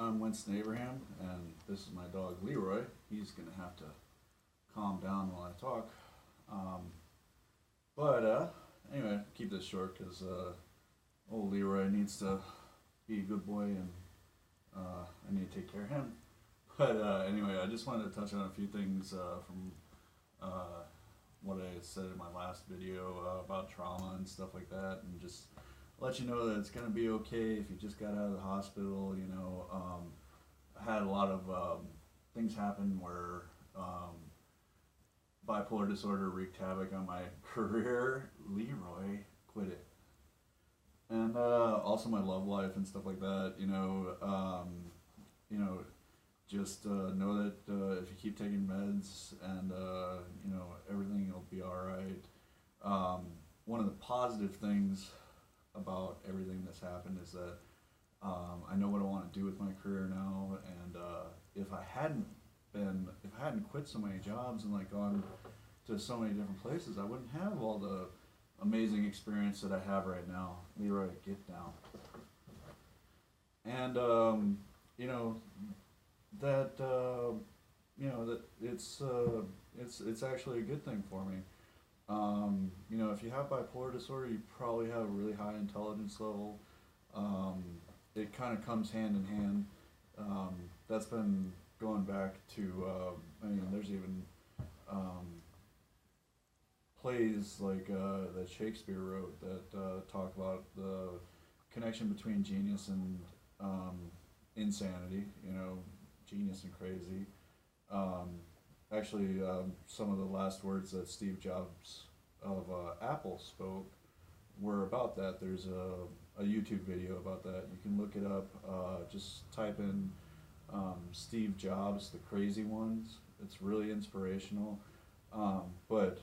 I'm Winston Abraham, and this is my dog Leroy. He's gonna have to calm down while I talk. Um, but anyway, keep this short because old Leroy needs to be a good boy, and I need to take care of him. But anyway, I just wanted to touch on a few things from uh, what I said in my last video about trauma and stuff like that, and just let you know that it's gonna be okay if you just got out of the hospital. I had a lot of things happen where bipolar disorder wreaked havoc on my career. Leroy quit it, and also my love life and stuff like that. You know, just know that if you keep taking meds and everything will be all right. One of the positive things about everything that's happened is that I know what I want to do with my career now, and if I hadn't quit so many jobs and like gone to so many different places, I wouldn't have all the amazing experience that I have right now. Leroy, get down. And that that it's actually a good thing for me. If you have bipolar disorder, you probably have a really high intelligence level. It kind of comes hand in hand. That's been going back to, there's even plays like that Shakespeare wrote that talk about the connection between genius and insanity, genius and crazy. Um, some of the last words that Steve Jobs of Apple spoke were about that. There's a YouTube video about that. You can look it up. Just type in Steve Jobs, the crazy ones. It's really inspirational. But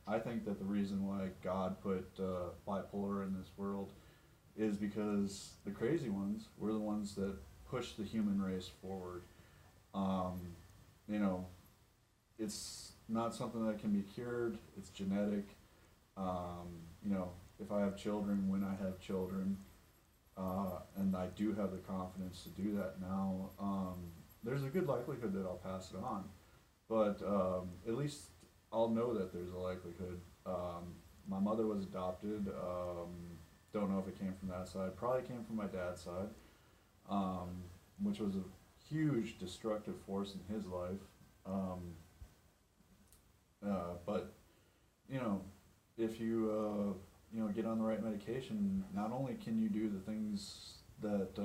I think that the reason why God put bipolar in this world is because the crazy ones were the ones that pushed the human race forward. Um, you know, it's not something that can be cured. It's genetic. If I have children, when I have children, and I do have the confidence to do that now, there's a good likelihood that I'll pass it on. But at least I'll know that there's a likelihood. My mother was adopted. Don't know if it came from that side. Probably came from my dad's side, which was a huge destructive force in his life. But if you get on the right medication, not only can you do the things that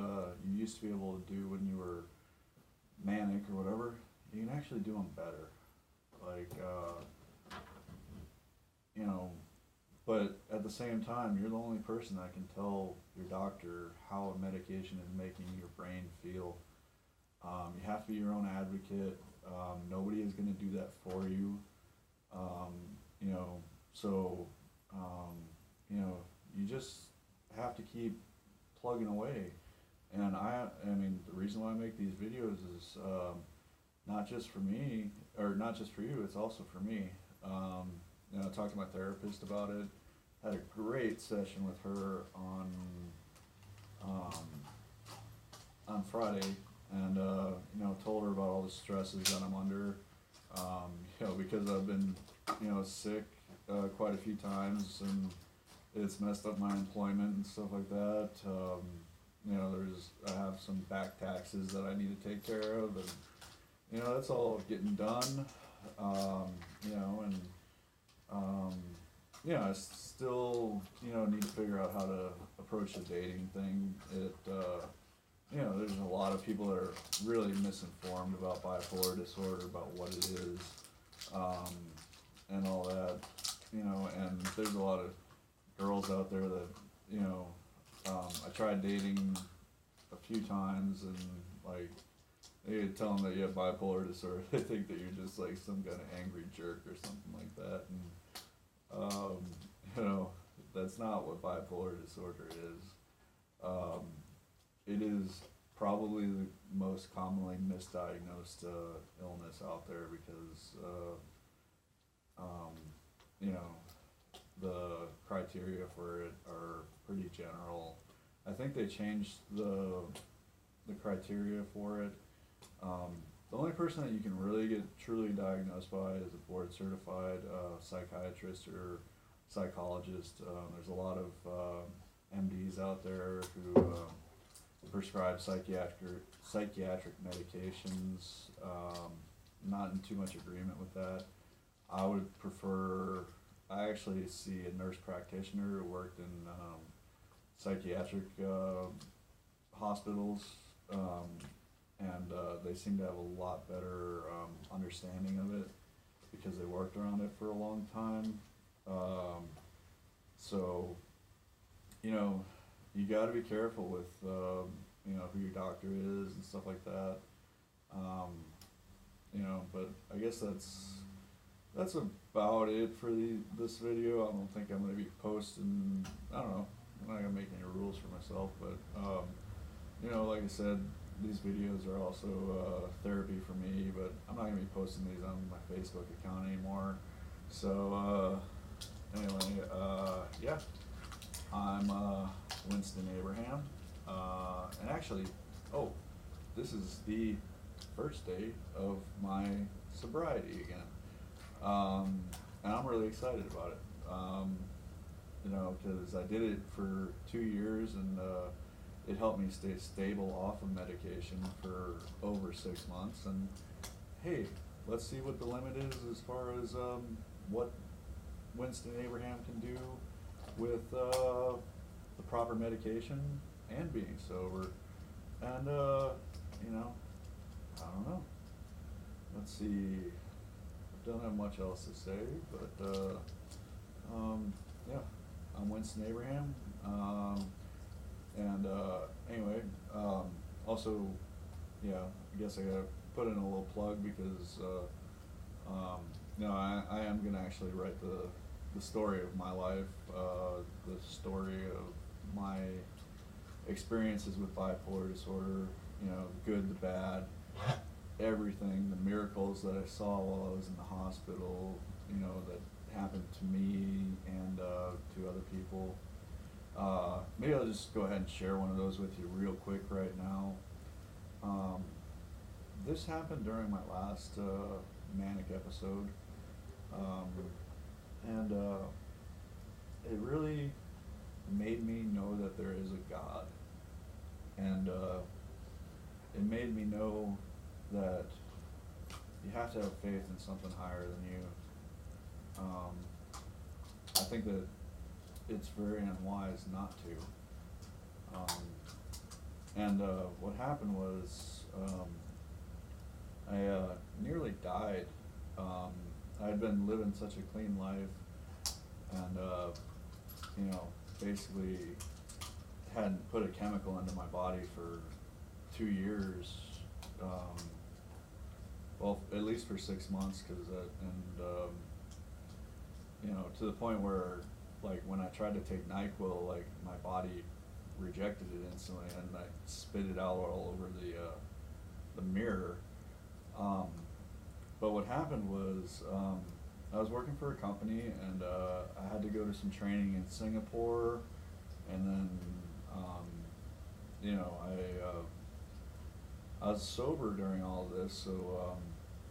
you used to be able to do when you were manic or whatever, you can actually do them better. Like, but at the same time, you're the only person that can tell your doctor how a medication is making your brain feel. You have to be your own advocate. Nobody is going to do that for you. So you just have to keep plugging away. And I mean, the reason why I make these videos is not just for me, or not just for you, it's also for me. I talked to my therapist about it, had a great session with her on Friday, and told her about all the stresses that I'm under, because I've been sick quite a few times, and it's messed up my employment and stuff like that. I have some back taxes that I need to take care of, and that's all getting done. I still need to figure out how to approach the dating thing. There's a lot of people that are really misinformed about bipolar disorder, about what it is, and all that. And there's a lot of girls out there that I tried dating a few times, and like they tell them that you have bipolar disorder, they think that you're just like some kind of angry jerk or something like that, and that's not what bipolar disorder is. It is probably the most commonly misdiagnosed illness out there because the criteria for it are pretty general. I think they changed the the criteria for it. The only person that you can really get truly diagnosed by is a board certified psychiatrist or psychologist. There's a lot of MDs out there who prescribe psychiatric medications. Not in too much agreement with that. I would prefer. I actually see a nurse practitioner who worked in psychiatric hospitals, and they seem to have a lot better understanding of it because they worked around it for a long time. So, you got to be careful with who your doctor is and stuff like that. But I guess that's about it for this video. I don't think I'm going to be posting, I don't know, I'm not going to make any rules for myself, but, like I said, these videos are also therapy for me, but I'm not going to be posting these on my Facebook account anymore. So, anyway, yeah, I'm Winston Abraham, and actually, this is the first day of my sobriety again. And I'm really excited about it, because I did it for 2 years, and it helped me stay stable off of medication for over 6 months. And hey, let's see what the limit is as far as what Winston Abraham can do with the proper medication and being sober. And I don't know. Let's see. Don't have much else to say, but yeah, I'm Winston Abraham, and anyway, also, yeah, I guess I gotta put in a little plug because I am gonna actually write the story of my life, the story of my experiences with bipolar disorder, the good, the bad, everything, the miracles that I saw while I was in the hospital, that happened to me and to other people. Maybe I'll just go ahead and share one of those with you real quick right now. This happened during my last manic episode, and it really made me know that there is a God, and it made me know that you have to have faith in something higher than you. I think that it's very unwise not to. And what happened was I nearly died. I had been living such a clean life, and basically hadn't put a chemical into my body for 2 years. Well, at least for 6 months, to the point where, like, when I tried to take NyQuil, like, my body rejected it instantly, and I spit it out all over the mirror. But what happened was, I was working for a company, and I had to go to some training in Singapore, and then, I was sober during all of this, so,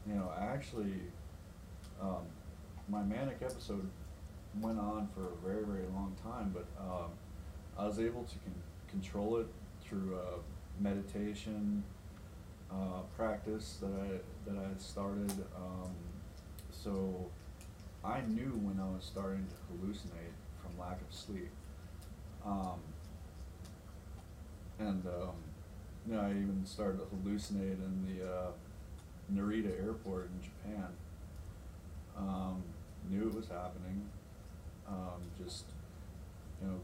I actually, my manic episode went on for a very, very long time, but I was able to control it through meditation practice that I had started. So I knew when I was starting to hallucinate from lack of sleep. I even started to hallucinate in the Narita airport in Japan. Knew it was happening.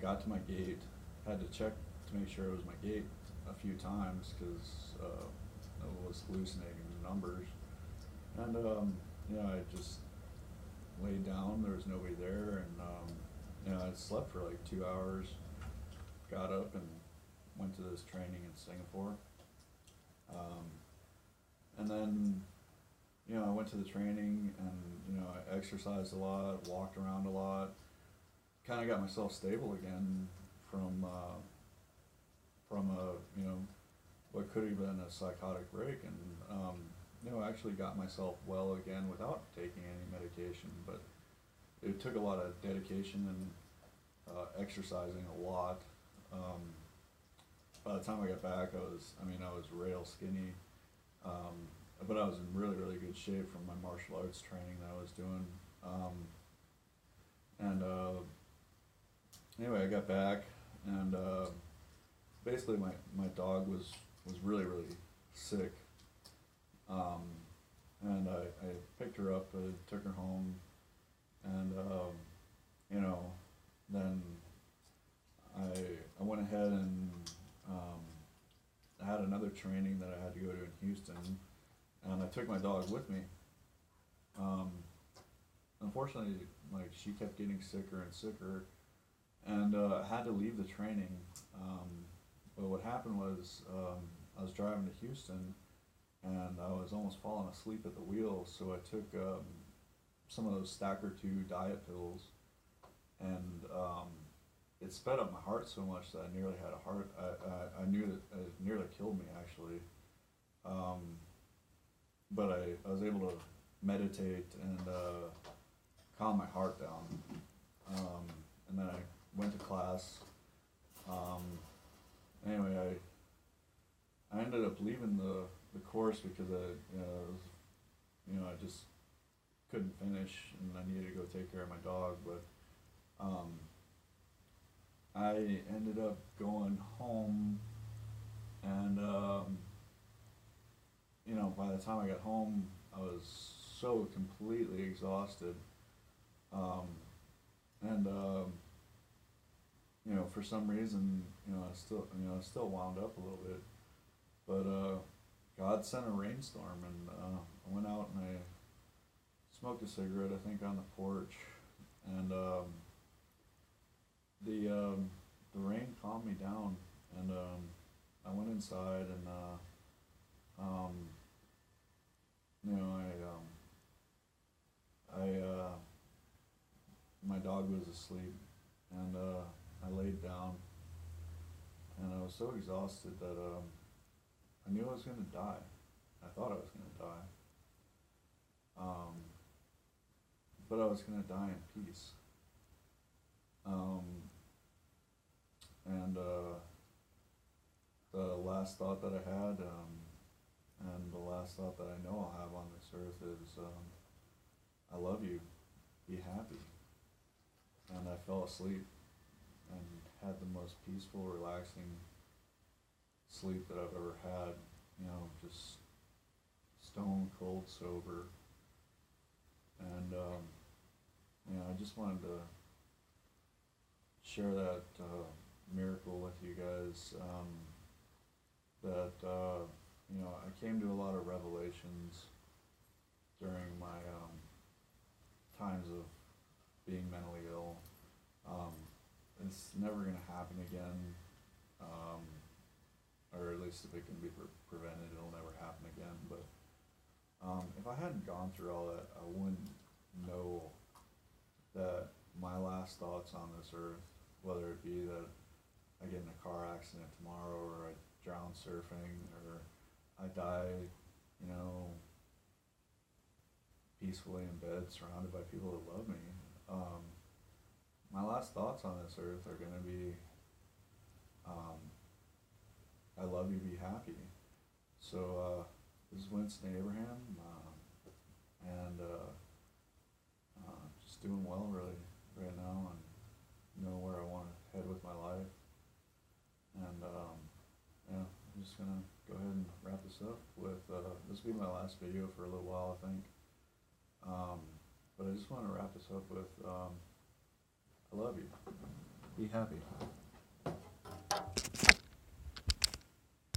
Got to my gate. Had to check to make sure it was my gate a few times because I was hallucinating numbers. And I just laid down. There was nobody there, and I slept for like 2 hours. Got up and went to this training in Singapore. And then, I went to the training, and I exercised a lot, walked around a lot, kind of got myself stable again from what could have been a psychotic break, and I actually got myself well again without taking any medication. But it took a lot of dedication and exercising a lot. Um, by the time I got back, I was rail skinny, but I was in really, really good shape from my martial arts training that I was doing. And anyway, I got back, and basically my dog was really, really sick. Um, and I picked her up, took her home, and then I went ahead and I had another training that I had to go to in Houston, and I took my dog with me. Unfortunately, like, she kept getting sicker and sicker, and I had to leave the training. But what happened was, I was driving to Houston, and I was almost falling asleep at the wheel, so I took some of those Stacker 2 diet pills, and it sped up my heart so much that I nearly had a heart. I knew that it nearly killed me, actually. But I was able to meditate and calm my heart down. And then I went to class. Anyway, I ended up leaving the course because I just couldn't finish, and I needed to go take care of my dog. But I ended up going home, and by the time I got home, I was so completely exhausted, and for some reason, I still wound up a little bit, but God sent a rainstorm, and I went out and I smoked a cigarette, I think, on the porch, and the rain calmed me down, and I went inside, and my dog was asleep, and I laid down, and I was so exhausted that I knew I was gonna die. I thought I was gonna die, but I was gonna die in peace. And the last thought that I had, and the last thought that I know I'll have on this earth is, I love you, be happy. And I fell asleep and had the most peaceful, relaxing sleep that I've ever had, just stone cold sober. And I just wanted to share that miracle with you guys, that I came to a lot of revelations during my times of being mentally ill. It's never going to happen again, or at least if it can be prevented, it'll never happen again. But if I hadn't gone through all that, I wouldn't know that my last thoughts on this earth, whether it be that I get in a car accident tomorrow, or I drown surfing, or I die, peacefully in bed surrounded by people that love me. My last thoughts on this earth are going to be, I love you, be happy. So this is Winston Abraham, and just doing well really right now, and know where I want to head with my life. And I'm just gonna go ahead and wrap this up with this will be my last video for a little while, I think. But I just want to wrap this up with I love you. Be happy.